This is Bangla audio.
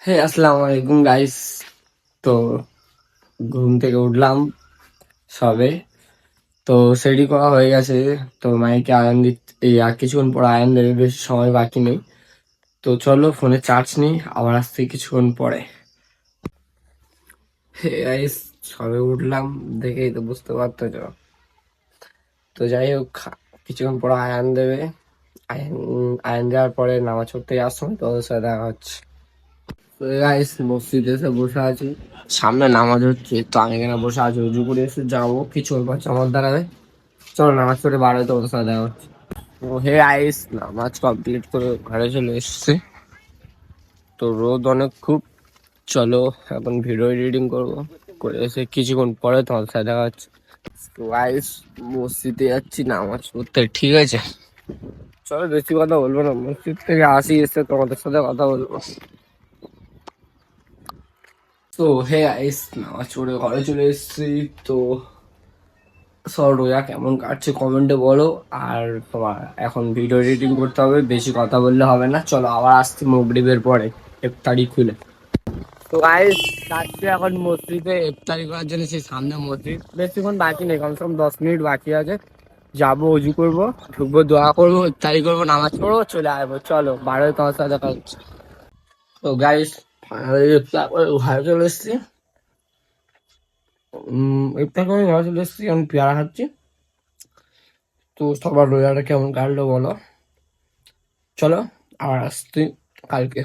হে আসসালামু আলাইকুম গাইস। তো ঘুম থেকে উঠলাম সবে। তো সেটি করা হয়ে গেছে। তো মাইকে আয়ান দিচ্ছে, এই আর কিছুক্ষণ পর আয়ান দেবে, বেশি সময় বাকি নেই। তো চলো ফোনে চার্জ নিই, আবার আসছি কিছুক্ষণ পরে। হে গাইস, সবে উঠলাম দেখেই তো বুঝতে পারতেছো। তো যাই হোক, কিছুক্ষণ পর আয়ান দেবে। আয়ান আয়ান দেওয়ার পরে নামাজ পড়তে যাওয়ার সময় তোমাদের সাথে দেখা হচ্ছে। তো গাইস, মসজিদে এসে বসে আছি, সামনে নামাজ হচ্ছে। তো আমি এখানে বসে আছি, উজু করে এসে যাবো, কিছুক্ষণ পর চামার দাঁড়াবে। চলো নামাজ পড়ে বার হয়তো ওদের সাথে দেখা হচ্ছে। তো হে গাইস, নামাজ কমপ্লিট করে ঘরে চলে এসেছি। তো রোদ অনেক খুব। চলো এখন ভিডিও এডিটিং করবো, করে এসে কিছুক্ষণ পরে তোমাদের সাথে দেখা হচ্ছে। তো গাইস, মসজিদে যাচ্ছি নামাজ পড়তে, ঠিক আছে? চলো বেশি কথা বলবো না, মসজিদ থেকে আসি, এসে তোমাদের সাথে কথা বলবো। তো হে গাইস, নামাজ পড়ে ঘরে চলে এসেছি। তো সব রোজা কেমন কাটছে কমেন্টে বলো। আর তোমার এখন ভিডিও এডিটিং করতে হবে, বেশি কথা বললে হবে না। চলো আবার আসছি মাগরিবের পরে ইফতারি খুলে। তো গাইস, যাচ্ছি এখন মসজিদে ইফতারি করার জন্য। সেই সামনে মসজিদ, বেশিক্ষণ বাকি নেই, কমসে কম 10 মিনিট বাকি আছে। যাবো, উজু করবো, ঢুকবো, দোয়া করবো, ইফতারি করবো, নামাজ পড়বো, চলে আসবো। চলো বারোয় তোমার সাথে দেখা হচ্ছে। তো গাইস, ফাইনালি ইফতার করে ঘরে চলে এসেছি। ইফতার করে ঘরে চলে এসেছি, আমি পেয়ারা খাচ্ছি। তো সবার রোজাটা কেমন কাটলো বলো। চলো আবার আসছি কালকে।